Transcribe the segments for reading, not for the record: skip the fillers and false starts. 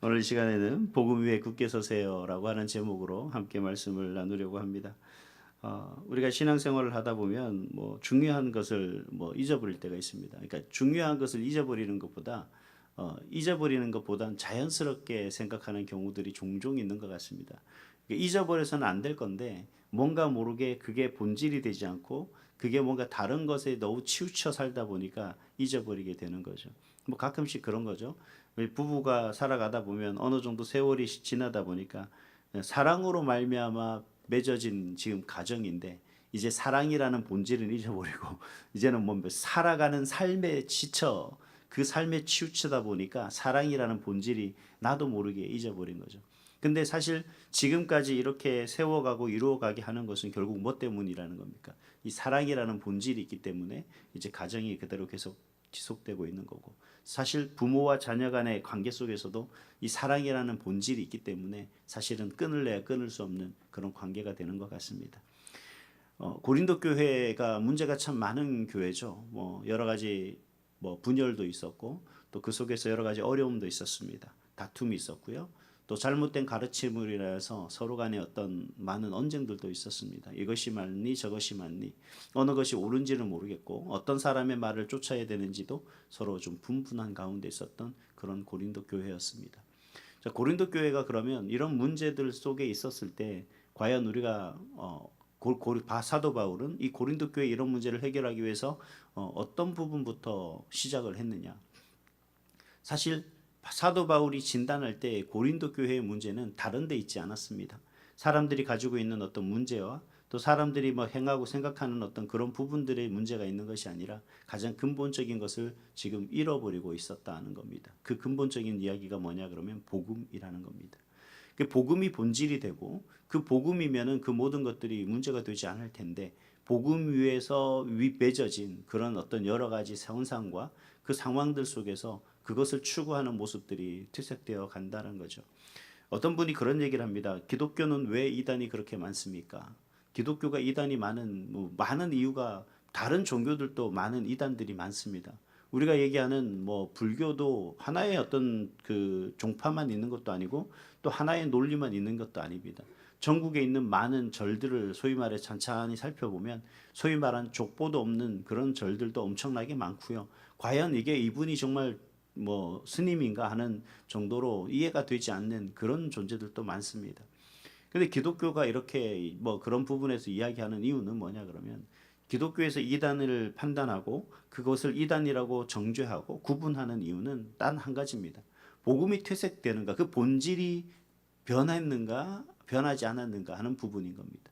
오늘 이 시간에는 복음 위에 굳게 서세요라고 하는 제목으로 함께 말씀을 나누려고 합니다. 우리가 신앙생활을 하다 보면 중요한 것을 잊어버릴 때가 있습니다. 그러니까 중요한 것을 잊어버리는 것보다 잊어버리는 것보단 자연스럽게 생각하는 경우들이 종종 있는 것 같습니다. 그러니까 잊어버려서는 안 될 건데 뭔가 모르게 그게 본질이 되지 않고 그게 뭔가 다른 것에 너무 치우쳐 살다 보니까 잊어버리게 되는 거죠. 가끔씩 그런 거죠. 부부가 살아가다 보면 어느 정도 세월이 지나다 보니까 사랑으로 말미암아 맺어진 지금 가정인데 이제 사랑이라는 본질은 잊어버리고 이제는 살아가는 삶에 지쳐 그 삶에 치우치다 보니까 사랑이라는 본질이 나도 모르게 잊어버린 거죠. 근데 사실 지금까지 이렇게 세워가고 이루어가게 하는 것은 결국 뭐 때문이라는 겁니까? 이 사랑이라는 본질이 있기 때문에 이제 가정이 그대로 계속 지속되고 있는 거고, 사실 부모와 자녀 간의 관계 속에서도 이 사랑이라는 본질이 있기 때문에 사실은 끊을래야 끊을 수 없는 그런 관계가 되는 것 같습니다. 고린도 교회가 문제가 참 많은 교회죠. 여러 가지 분열도 있었고 또 그 속에서 여러 가지 어려움도 있었습니다. 다툼이 있었고요. 또 잘못된 가르침으로 인해서 서로 간에 어떤 많은 언쟁들도 있었습니다. 이것이 맞니 저것이 맞니 어느 것이 옳은지는 모르겠고 어떤 사람의 말을 쫓아야 되는지도 서로 좀 분분한 가운데 있었던 그런 고린도 교회였습니다. 자, 고린도 교회가 그러면 이런 문제들 속에 있었을 때 과연 우리가 사도 바울은 이 고린도 교회 이런 문제를 해결하기 위해서 어떤 부분부터 시작을 했느냐. 사실 사도 바울이 진단할 때 고린도 교회의 문제는 다른 데 있지 않았습니다. 사람들이 가지고 있는 어떤 문제와 또 사람들이 행하고 생각하는 어떤 그런 부분들의 문제가 있는 것이 아니라 가장 근본적인 것을 지금 잃어버리고 있었다는 겁니다. 그 근본적인 이야기가 뭐냐 그러면 복음이라는 겁니다. 그 복음이 본질이 되고 그 복음이면은 그 모든 것들이 문제가 되지 않을 텐데 복음 위에서 맺어진 그런 어떤 여러 가지 현상과 그 상황들 속에서 그것을 추구하는 모습들이 퇴색되어 간다는 거죠. 어떤 분이 그런 얘기를 합니다. 기독교는 왜 이단이 그렇게 많습니까? 기독교가 이단이 많은 이유가 다른 종교들도 많은 이단들이 많습니다. 우리가 얘기하는 불교도 하나의 어떤 그 종파만 있는 것도 아니고 또 하나의 논리만 있는 것도 아닙니다. 전국에 있는 많은 절들을 소위 말해 찬찬히 살펴보면 소위 말한 족보도 없는 그런 절들도 엄청나게 많고요. 과연 이게 이분이 정말 스님인가 하는 정도로 이해가 되지 않는 그런 존재들도 많습니다. 근데 기독교가 이렇게 그런 부분에서 이야기하는 이유는 뭐냐 그러면 기독교에서 이단을 판단하고 그것을 이단이라고 정죄하고 구분하는 이유는 단 한 가지입니다. 복음이 퇴색되는가, 그 본질이 변했는가 변하지 않았는가 하는 부분인 겁니다.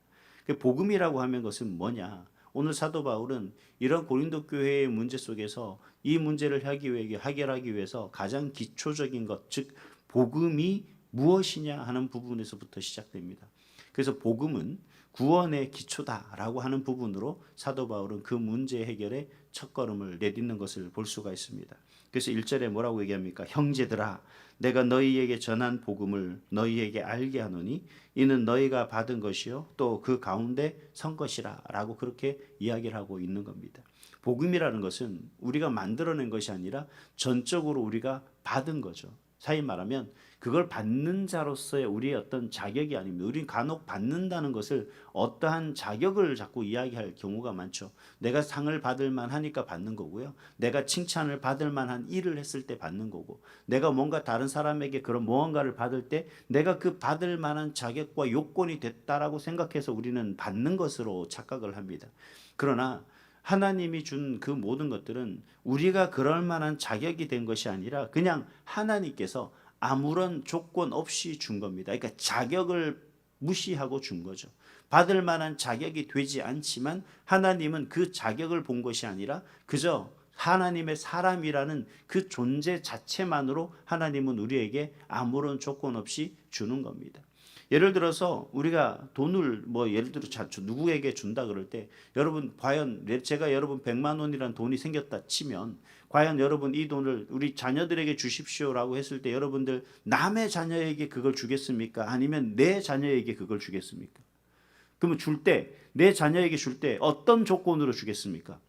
복음이라고 하는 것은 뭐냐? 오늘 사도 바울은 이런 고린도 교회의 문제 속에서 이 문제를 해결하기 위해서 가장 기초적인 것, 즉 복음이 무엇이냐 하는 부분에서부터 시작됩니다. 그래서 복음은 구원의 기초다라고 하는 부분으로 사도 바울은 그 문제 해결의 첫걸음을 내딛는 것을 볼 수가 있습니다. 그래서 1절에 뭐라고 얘기합니까? 형제들아 내가 너희에게 전한 복음을 너희에게 알게 하노니 이는 너희가 받은 것이요 또 그 가운데 선 것이라 라고 그렇게 이야기를 하고 있는 겁니다. 복음이라는 것은 우리가 만들어낸 것이 아니라 전적으로 우리가 받은 거죠. 사히 말하면 그걸 받는 자로서의 우리의 어떤 자격이 아닙니다. 우리는 간혹 받는다는 것을 어떠한 자격을 자꾸 이야기할 경우가 많죠. 내가 상을 받을 만하니까 받는 거고요. 내가 칭찬을 받을 만한 일을 했을 때 받는 거고, 내가 뭔가 다른 사람에게 그런 무언가를 받을 때 내가 그 받을 만한 자격과 요건이 됐다라고 생각해서 우리는 받는 것으로 착각을 합니다. 그러나 하나님이 준 그 모든 것들은 우리가 그럴 만한 자격이 된 것이 아니라 그냥 하나님께서 아무런 조건 없이 준 겁니다. 그러니까 자격을 무시하고 준 거죠. 받을 만한 자격이 되지 않지만 하나님은 그 자격을 본 것이 아니라 그저 하나님의 사람이라는 그 존재 자체만으로 하나님은 우리에게 아무런 조건 없이 주는 겁니다. 예를 들어서 우리가 돈을 예를 들어 누구에게 준다 그럴 때 여러분 과연 제가 여러분 100만 원이란 돈이 생겼다 치면 과연 여러분 이 돈을 우리 자녀들에게 주십시오라고 했을 때 여러분들 남의 자녀에게 그걸 주겠습니까? 아니면 내 자녀에게 그걸 주겠습니까? 그러면 내 자녀에게 줄 때 어떤 조건으로 주겠습니까?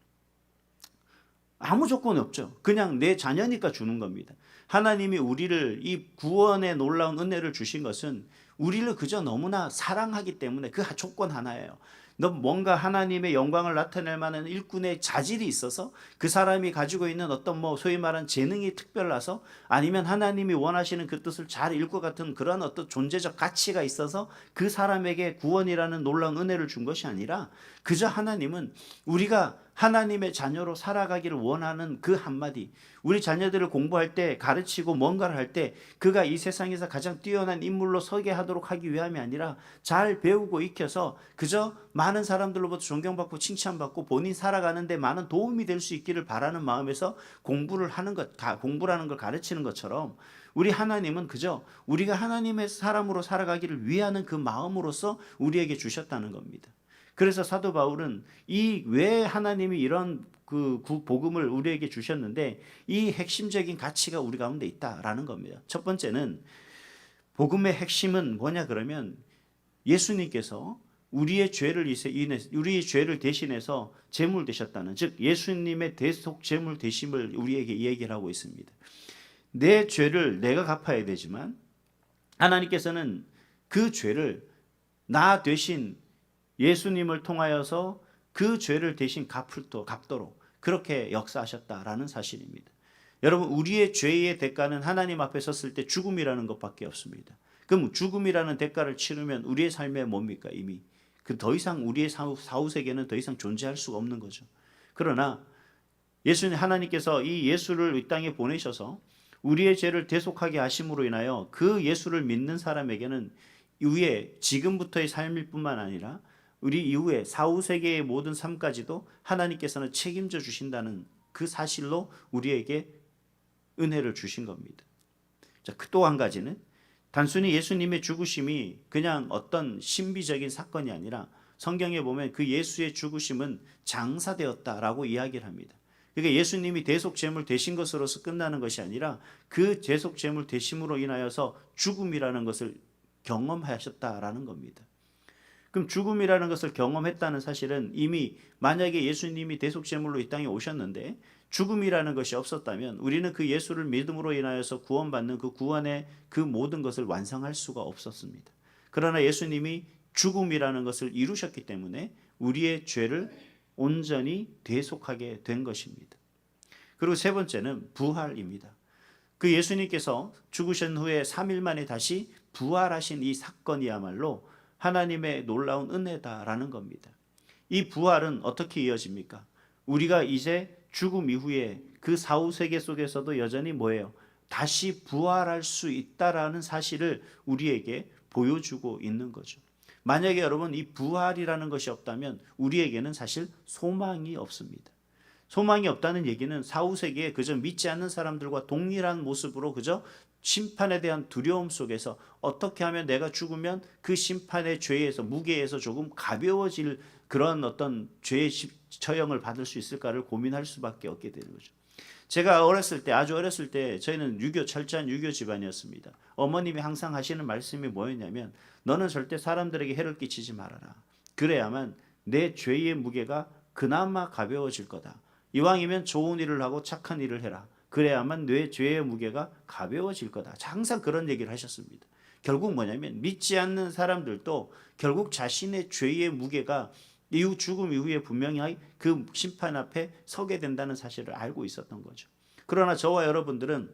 아무 조건이 없죠. 그냥 내 자녀니까 주는 겁니다. 하나님이 우리를 이 구원의 놀라운 은혜를 주신 것은 우리를 그저 너무나 사랑하기 때문에 그 조건 하나예요. 너 뭔가 하나님의 영광을 나타낼 만한 일꾼의 자질이 있어서 그 사람이 가지고 있는 어떤 뭐 소위 말하는 재능이 특별해서 아니면 하나님이 원하시는 그 뜻을 잘 이룰 것 같은 그런 어떤 존재적 가치가 있어서 그 사람에게 구원이라는 놀라운 은혜를 준 것이 아니라 그저 하나님은 우리가 하나님의 자녀로 살아가기를 원하는 그 한마디, 우리 자녀들을 공부할 때 가르치고 뭔가를 할 때 그가 이 세상에서 가장 뛰어난 인물로 서게 하도록 하기 위함이 아니라 잘 배우고 익혀서 그저 많은 사람들로부터 존경받고 칭찬받고 본인 살아가는데 많은 도움이 될 수 있기를 바라는 마음에서 공부를 하는 것, 공부라는 걸 가르치는 것처럼 우리 하나님은 그저 우리가 하나님의 사람으로 살아가기를 위하는 그 마음으로서 우리에게 주셨다는 겁니다. 그래서 사도 바울은 이 왜 하나님이 이런 그 복음을 우리에게 주셨는데 이 핵심적인 가치가 우리 가운데 있다라는 겁니다. 첫 번째는 복음의 핵심은 뭐냐 그러면 예수님께서 우리의 죄를 대신해서 제물 되셨다는, 즉 예수님의 대속 제물 되심을 우리에게 얘기를 하고 있습니다. 내 죄를 내가 갚아야 되지만 하나님께서는 그 죄를 나 대신 예수님을 통하여서 그 죄를 대신 갚도록 그렇게 역사하셨다라는 사실입니다. 여러분, 우리의 죄의 대가는 하나님 앞에 섰을 때 죽음이라는 것밖에 없습니다. 그럼 죽음이라는 대가를 치르면 우리의 삶에 뭡니까? 이미 그 더 이상 우리의 사후 세계는 더 이상 존재할 수가 없는 거죠. 그러나 예수님 하나님께서 이 예수를 이 땅에 보내셔서 우리의 죄를 대속하게 하심으로 인하여 그 예수를 믿는 사람에게는 이후에 지금부터의 삶일 뿐만 아니라 우리 이후에 사후 세계의 모든 삶까지도 하나님께서는 책임져 주신다는 그 사실로 우리에게 은혜를 주신 겁니다. 자, 또 한 가지는 단순히 예수님의 죽으심이 그냥 어떤 신비적인 사건이 아니라 성경에 보면 그 예수의 죽으심은 장사되었다라고 이야기를 합니다. 그러니까 예수님이 대속 제물 되신 것으로서 끝나는 것이 아니라 그 대속 제물 되심으로 인하여서 죽음이라는 것을 경험하셨다라는 겁니다. 그럼 죽음이라는 것을 경험했다는 사실은 이미 만약에 예수님이 대속제물로 이 땅에 오셨는데 죽음이라는 것이 없었다면 우리는 그 예수를 믿음으로 인하여서 구원받는 그 구원의 그 모든 것을 완성할 수가 없었습니다. 그러나 예수님이 죽음이라는 것을 이루셨기 때문에 우리의 죄를 온전히 대속하게 된 것입니다. 그리고 세 번째는 부활입니다. 그 예수님께서 죽으신 후에 3일 만에 다시 부활하신 이 사건이야말로 하나님의 놀라운 은혜다라는 겁니다. 이 부활은 어떻게 이어집니까? 우리가 이제 죽음 이후에 그 사후 세계 속에서도 여전히 뭐예요? 다시 부활할 수 있다라는 사실을 우리에게 보여주고 있는 거죠. 만약에 여러분 이 부활이라는 것이 없다면 우리에게는 사실 소망이 없습니다. 소망이 없다는 얘기는 사후 세계에 그저 믿지 않는 사람들과 동일한 모습으로 그저 심판에 대한 두려움 속에서 어떻게 하면 내가 죽으면 그 심판의 죄에서 무게에서 조금 가벼워질 그런 어떤 죄의 처형을 받을 수 있을까를 고민할 수밖에 없게 되는 거죠. 제가 아주 어렸을 때 저희는 철저한 유교 집안이었습니다. 어머님이 항상 하시는 말씀이 뭐였냐면 너는 절대 사람들에게 해를 끼치지 말아라. 그래야만 내 죄의 무게가 그나마 가벼워질 거다. 이왕이면 좋은 일을 하고 착한 일을 해라. 그래야만 내 죄의 무게가 가벼워질 거다. 항상 그런 얘기를 하셨습니다. 결국 뭐냐면 믿지 않는 사람들도 결국 자신의 죄의 무게가 죽음 이후에 분명히 그 심판 앞에 서게 된다는 사실을 알고 있었던 거죠. 그러나 저와 여러분들은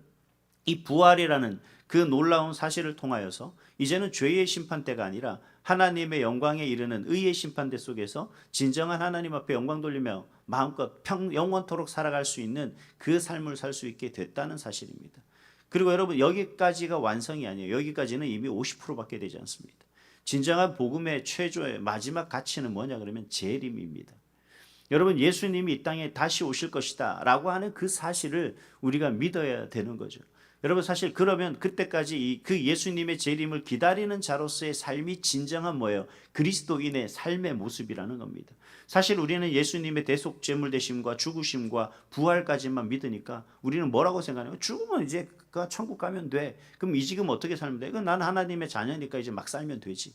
이 부활이라는 그 놀라운 사실을 통하여서 이제는 죄의 심판대가 아니라 하나님의 영광에 이르는 의의 심판대 속에서 진정한 하나님 앞에 영광 돌리며 마음껏 영원토록 살아갈 수 있는 그 삶을 살 수 있게 됐다는 사실입니다. 그리고 여러분 여기까지가 완성이 아니에요. 여기까지는 이미 50%밖에 되지 않습니다. 진정한 복음의 최초의 마지막 가치는 뭐냐 그러면 재림입니다. 여러분 예수님이 이 땅에 다시 오실 것이다 라고 하는 그 사실을 우리가 믿어야 되는 거죠. 여러분 사실 그러면 그때까지 그 예수님의 재림을 기다리는 자로서의 삶이 진정한 뭐예요? 그리스도인의 삶의 모습이라는 겁니다. 사실 우리는 예수님의 대속 제물 되심과 죽으심과 부활까지만 믿으니까 우리는 뭐라고 생각해요? 죽으면 이제 천국 가면 돼. 그럼 이 지금 어떻게 살면 돼? 난 하나님의 자녀니까 이제 막 살면 되지.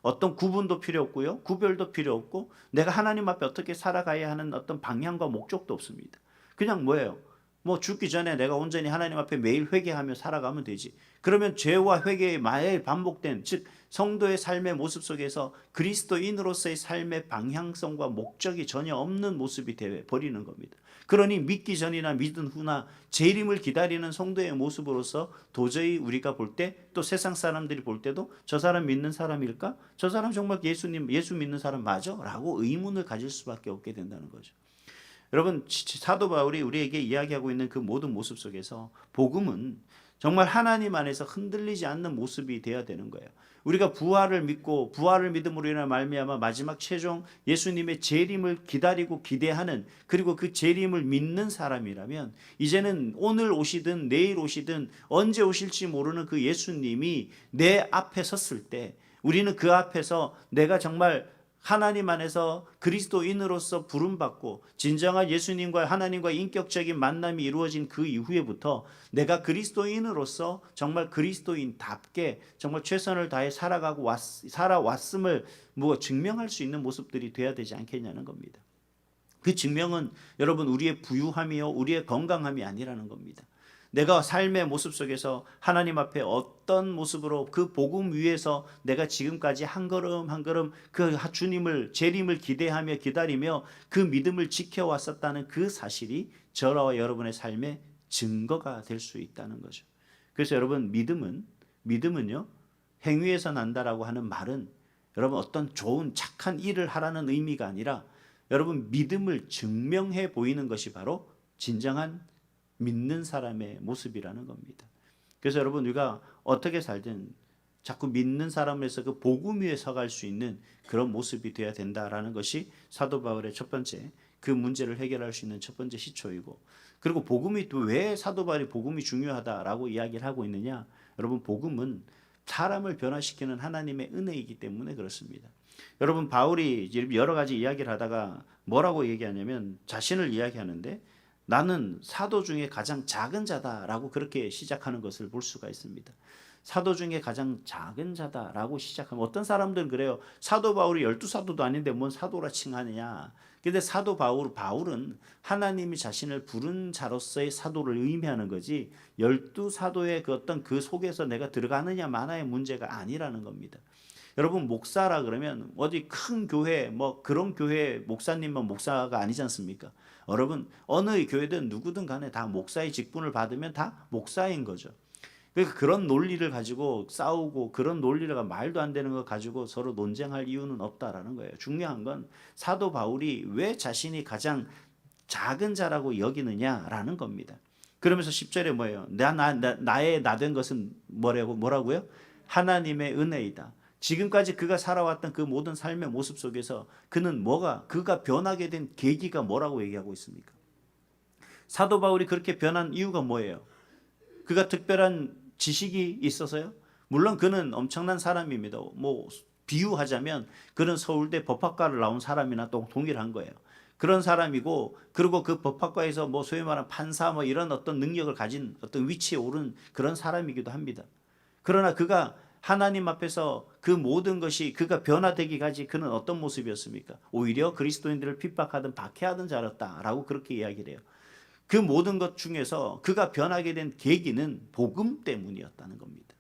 어떤 구분도 필요 없고요. 구별도 필요 없고 내가 하나님 앞에 어떻게 살아가야 하는 어떤 방향과 목적도 없습니다. 그냥 뭐예요? 뭐 죽기 전에 내가 온전히 하나님 앞에 매일 회개하며 살아가면 되지. 그러면 죄와 회개의 매일 반복된, 즉 성도의 삶의 모습 속에서 그리스도인으로서의 삶의 방향성과 목적이 전혀 없는 모습이 되어 버리는 겁니다. 그러니 믿기 전이나 믿은 후나 재림을 기다리는 성도의 모습으로서 도저히 우리가 볼 때, 또 세상 사람들이 볼 때도 저 사람 믿는 사람일까? 저 사람 정말 예수 믿는 사람 맞아? 라고 의문을 가질 수밖에 없게 된다는 거죠. 여러분, 사도 바울이 우리에게 이야기하고 있는 그 모든 모습 속에서 복음은 정말 하나님 안에서 흔들리지 않는 모습이 되어야 되는 거예요. 우리가 부활을 믿고 부활을 믿음으로 인해 말미암아 마지막 최종 예수님의 재림을 기다리고 기대하는, 그리고 그 재림을 믿는 사람이라면 이제는 오늘 오시든 내일 오시든 언제 오실지 모르는 그 예수님이 내 앞에 섰을 때 우리는 그 앞에서 내가 정말 하나님 안에서 그리스도인으로서 부름받고 진정한 예수님과 하나님과 인격적인 만남이 이루어진 그 이후에부터 내가 그리스도인으로서 정말 그리스도인답게 정말 최선을 다해 살아왔음을 증명할 수 있는 모습들이 돼야 되지 않겠냐는 겁니다. 그 증명은 여러분 우리의 부유함이요 우리의 건강함이 아니라는 겁니다. 내가 삶의 모습 속에서 하나님 앞에 어떤 모습으로 그 복음 위에서 내가 지금까지 한 걸음 한 걸음 그 주님을 재림을 기대하며 기다리며 그 믿음을 지켜왔었다는 그 사실이 저와 여러분의 삶의 증거가 될 수 있다는 거죠. 그래서 여러분 믿음은요 행위에서 난다라고 하는 말은 여러분 어떤 좋은 착한 일을 하라는 의미가 아니라 여러분 믿음을 증명해 보이는 것이 바로 진정한 믿는 사람의 모습이라는 겁니다. 그래서 여러분 우리가 어떻게 살든 자꾸 믿는 사람에서 그 복음 위에 서갈 수 있는 그런 모습이 되어야 된다라는 것이 사도 바울의 첫 번째 그 문제를 해결할 수 있는 첫 번째 시초이고, 그리고 복음이 또 왜 사도 바울이 복음이 중요하다라고 이야기를 하고 있느냐, 여러분 복음은 사람을 변화시키는 하나님의 은혜이기 때문에 그렇습니다. 여러분 바울이 여러 가지 이야기를 하다가 뭐라고 얘기하냐면 자신을 이야기하는데 나는 사도 중에 가장 작은 자다라고 그렇게 시작하는 것을 볼 수가 있습니다. 사도 중에 가장 작은 자다라고 시작하면 어떤 사람들은 그래요. 사도 바울이 12사도도 아닌데 뭔 사도라 칭하느냐. 근데 사도 바울은 하나님이 자신을 부른 자로서의 사도를 의미하는 거지 12사도의 그 어떤 그 속에서 내가 들어가느냐 마나의 문제가 아니라는 겁니다. 여러분 목사라 그러면 어디 큰 교회 뭐 그런 교회 목사님만 목사가 아니지 않습니까? 여러분 어느 교회든 누구든 간에 다 목사의 직분을 받으면 다 목사인 거죠. 그러니까 그런 논리를 가지고 싸우고 그런 논리가 말도 안 되는 거 가지고 서로 논쟁할 이유는 없다라는 거예요. 중요한 건 사도 바울이 왜 자신이 가장 작은 자라고 여기느냐라는 겁니다. 그러면서 10절에 뭐예요? 나의 나된 것은 뭐라고요? 하나님의 은혜이다. 지금까지 그가 살아왔던 그 모든 삶의 모습 속에서 그가 변하게 된 계기가 뭐라고 얘기하고 있습니까? 사도 바울이 그렇게 변한 이유가 뭐예요? 그가 특별한 지식이 있어서요? 물론 그는 엄청난 사람입니다. 뭐 비유하자면 그는 서울대 법학과를 나온 사람이나 또 동일한 거예요. 그런 사람이고, 그리고 그 법학과에서 뭐 소위 말하는 판사 뭐 이런 어떤 능력을 가진 어떤 위치에 오른 그런 사람이기도 합니다. 그러나 그가 하나님 앞에서 그 모든 것이 그가 변화되기까지 그는 어떤 모습이었습니까? 오히려 그리스도인들을 핍박하든 박해하든 자랐다라고 그렇게 이야기를 해요. 그 모든 것 중에서 그가 변하게 된 계기는 복음 때문이었다는 겁니다.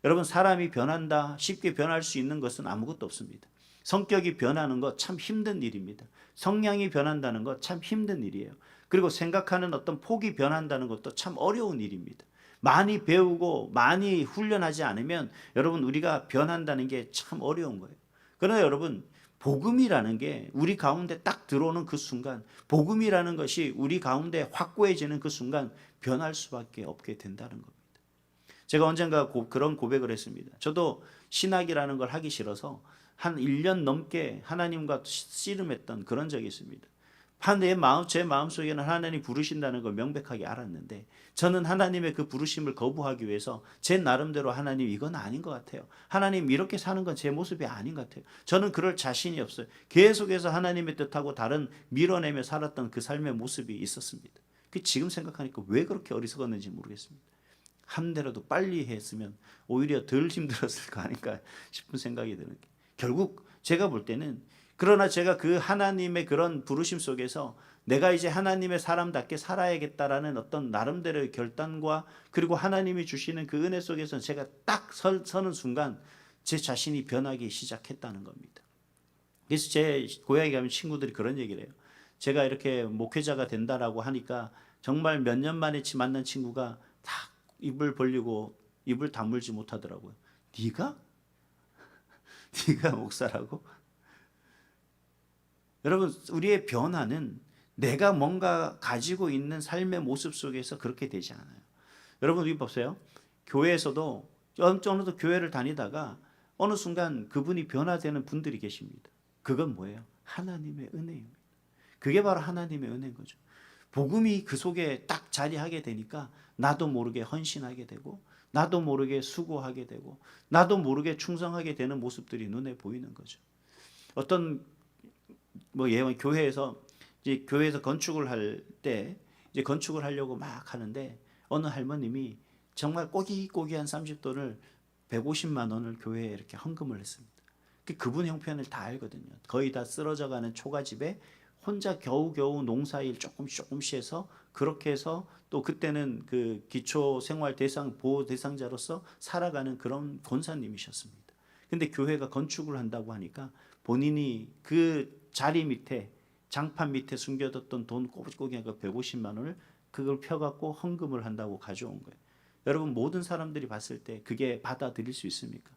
여러분 사람이 변한다, 쉽게 변할 수 있는 것은 아무것도 없습니다. 성격이 변하는 것 참 힘든 일입니다. 성향이 변한다는 것 참 힘든 일이에요. 그리고 생각하는 어떤 폭이 변한다는 것도 참 어려운 일입니다. 많이 배우고 많이 훈련하지 않으면 여러분 우리가 변한다는 게 참 어려운 거예요. 그러나 여러분 복음이라는 게 우리 가운데 딱 들어오는 그 순간, 복음이라는 것이 우리 가운데 확고해지는 그 순간 변할 수밖에 없게 된다는 겁니다. 제가 언젠가 그런 고백을 했습니다. 저도 신학이라는 걸 하기 싫어서 한 1년 넘게 하나님과 씨름했던 그런 적이 있습니다. 제 마음속에는 하나님이 부르신다는 걸 명백하게 알았는데 저는 하나님의 그 부르심을 거부하기 위해서 제 나름대로 하나님 이건 아닌 것 같아요. 하나님 이렇게 사는 건 제 모습이 아닌 것 같아요. 저는 그럴 자신이 없어요. 계속해서 하나님의 뜻하고 다른 밀어내며 살았던 그 삶의 모습이 있었습니다. 지금 생각하니까 왜 그렇게 어리석었는지 모르겠습니다. 한 대라도 빨리 했으면 오히려 덜 힘들었을 거 아닐까 싶은 생각이 드는 게, 결국 제가 볼 때는 그러나 제가 그 하나님의 그런 부르심 속에서 내가 이제 하나님의 사람답게 살아야겠다라는 어떤 나름대로의 결단과 그리고 하나님이 주시는 그 은혜 속에서 제가 딱 서는 순간 제 자신이 변하기 시작했다는 겁니다. 그래서 제 고향에 가면 친구들이 그런 얘기를 해요. 제가 이렇게 목회자가 된다라고 하니까 정말 몇 년 만에 만난 친구가 다 입을 벌리고 입을 다물지 못하더라고요. 네가? 네가 목사라고? 여러분, 우리의 변화는 내가 뭔가 가지고 있는 삶의 모습 속에서 그렇게 되지 않아요. 여러분, 우리 보세요. 교회에서도 어느 정도 교회를 다니다가 어느 순간 그분이 변화되는 분들이 계십니다. 그건 뭐예요? 하나님의 은혜입니다. 그게 바로 하나님의 은혜인 거죠. 복음이 그 속에 딱 자리하게 되니까 나도 모르게 헌신하게 되고 나도 모르게 수고하게 되고 나도 모르게 충성하게 되는 모습들이 눈에 보이는 거죠. 어떤 예원 교회에서 이제 교회에서 건축을 할 때 이제 건축을 하려고 막 하는데 어느 할머님이 정말 꼬기꼬기한 30돈을 150만 원을 교회에 이렇게 헌금을 했습니다. 그분 형편을 다 알거든요. 거의 다 쓰러져가는 초가집에 혼자 겨우겨우 농사일 조금씩 해서 그렇게 해서 또 그때는 그 기초생활 대상 보호 대상자로서 살아가는 그런 권사님이셨습니다. 근데 교회가 건축을 한다고 하니까 본인이 그 자리 밑에 장판 밑에 숨겨뒀던 돈 꼬깃꼬깃한 그 150만 원을 그걸 펴갖고 헌금을 한다고 가져온 거예요. 여러분, 모든 사람들이 봤을 때 그게 받아들일 수 있습니까?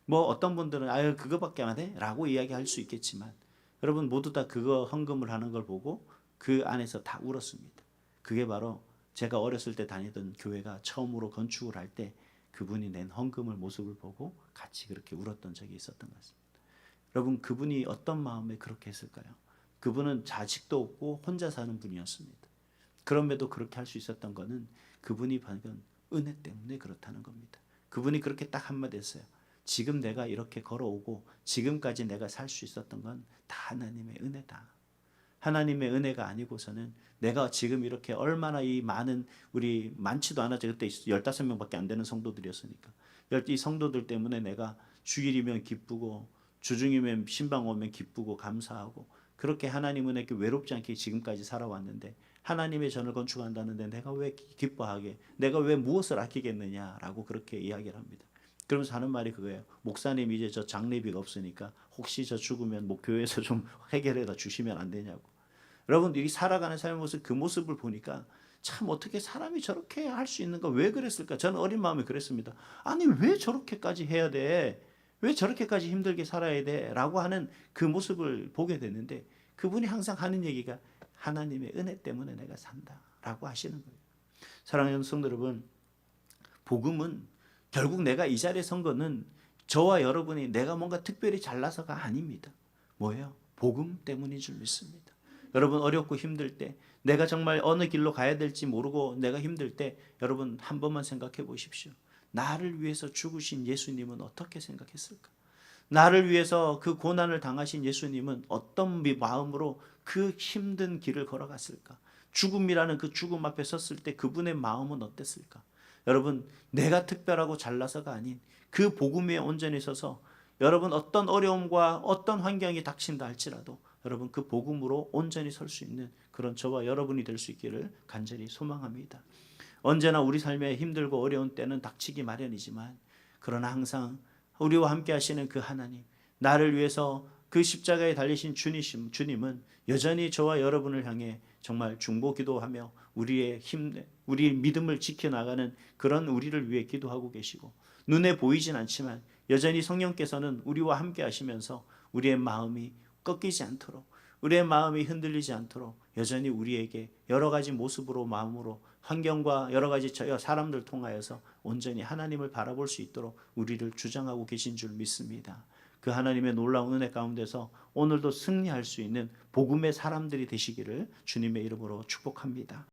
뭐 어떤 분들은 아유 그거밖에 안 해? 라고 이야기할 수 있겠지만 여러분 모두 다 그거 헌금을 하는 걸 보고 그 안에서 다 울었습니다. 그게 바로 제가 어렸을 때 다니던 교회가 처음으로 건축을 할 때 그분이 낸 헌금을 모습을 보고 같이 그렇게 울었던 적이 있었던 것 같습니다. 여러분, 그분이 어떤 마음에 그렇게 했을까요? 그분은 자식도 없고 혼자 사는 분이었습니다. 그럼에도 그렇게 할 수 있었던 거는 그분이 받은 은혜 때문에 그렇다는 겁니다. 그분이 그렇게 딱 한마디 했어요. 지금 내가 이렇게 걸어오고 지금까지 내가 살 수 있었던 건 다 하나님의 은혜다. 하나님의 은혜가 아니고서는 내가 지금 이렇게 얼마나 이 많은 우리 많지도 않았죠. 그때 15명밖에 안 되는 성도들이었으니까. 이 성도들 때문에 내가 주일이면 기쁘고 주중이면 신방 오면 기쁘고 감사하고 그렇게 하나님 은혜께 외롭지 않게 지금까지 살아왔는데 하나님의 전을 건축한다는데 내가 왜 기뻐하게 내가 왜 무엇을 아끼겠느냐라고 그렇게 이야기를 합니다. 그러면서 하는 말이 그거예요. 목사님 이제 저 장례비가 없으니까 혹시 저 죽으면 뭐 교회에서 좀 해결해다 주시면 안 되냐고. 여러분, 이 살아가는 삶의 모습 그 모습을 보니까 참 어떻게 사람이 저렇게 할 수 있는가 왜 그랬을까. 저는 어린 마음에 그랬습니다. 아니 왜 저렇게까지 해야 돼. 왜 저렇게까지 힘들게 살아야 돼 라고 하는 그 모습을 보게 됐는데 그분이 항상 하는 얘기가 하나님의 은혜 때문에 내가 산다 라고 하시는 거예요. 사랑하는 성도 여러분, 복음은 결국 내가 이 자리에 선 거는 저와 여러분이 내가 뭔가 특별히 잘나서가 아닙니다. 뭐예요? 복음 때문인 줄 믿습니다. 여러분 어렵고 힘들 때 내가 정말 어느 길로 가야 될지 모르고 내가 힘들 때 여러분 한 번만 생각해 보십시오. 나를 위해서 죽으신 예수님은 어떻게 생각했을까? 나를 위해서 그 고난을 당하신 예수님은 어떤 마음으로 그 힘든 길을 걸어갔을까? 죽음이라는 그 죽음 앞에 섰을 때 그분의 마음은 어땠을까? 여러분, 내가 특별하고 잘나서가 아닌 그 복음 위에 온전히 서서 여러분 어떤 어려움과 어떤 환경이 닥친다 할지라도 여러분 그 복음으로 온전히 설 수 있는 그런 저와 여러분이 될 수 있기를 간절히 소망합니다. 언제나 우리 삶에 힘들고 어려운 때는 닥치기 마련이지만 그러나 항상 우리와 함께 하시는 그 하나님, 나를 위해서 그 십자가에 달리신 주님은 여전히 저와 여러분을 향해 정말 중보 기도하며 우리의 우리의 믿음을 지켜나가는 그런 우리를 위해 기도하고 계시고 눈에 보이진 않지만 여전히 성령께서는 우리와 함께 하시면서 우리의 마음이 꺾이지 않도록 우리의 마음이 흔들리지 않도록 여전히 우리에게 여러 가지 모습으로 마음으로 환경과 여러 가지 사람들 통하여서 온전히 하나님을 바라볼 수 있도록 우리를 주장하고 계신 줄 믿습니다. 그 하나님의 놀라운 은혜 가운데서 오늘도 승리할 수 있는 복음의 사람들이 되시기를 주님의 이름으로 축복합니다.